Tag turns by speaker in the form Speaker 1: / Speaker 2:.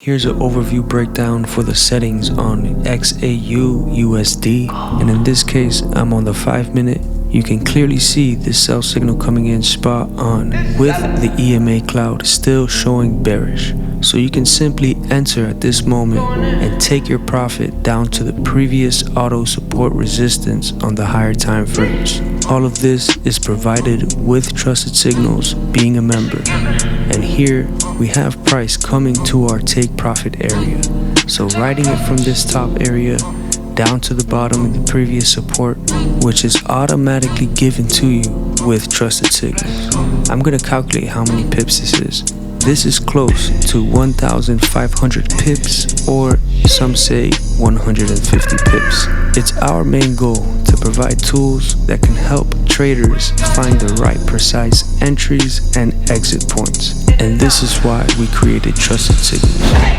Speaker 1: Here's an overview breakdown for the settings on XAU USD, and in this case I'm on the 5-minute. You can clearly see the sell signal coming in spot on with the EMA cloud still showing bearish. So you can simply enter at this moment and take your profit down to the previous auto support resistance on the higher time frames. All of this is provided with Trusted Signals being a member. And here we have price coming to our take profit area. So riding it from this top area down to the bottom of the previous support, which is automatically given to you with Trusted Signals. I'm gonna calculate how many pips this is. This is close to 1,500 pips, or some say 150 pips. It's our main goal to provide tools that can help traders find the right precise entries and exit points. And this is why we created Trusted Signals.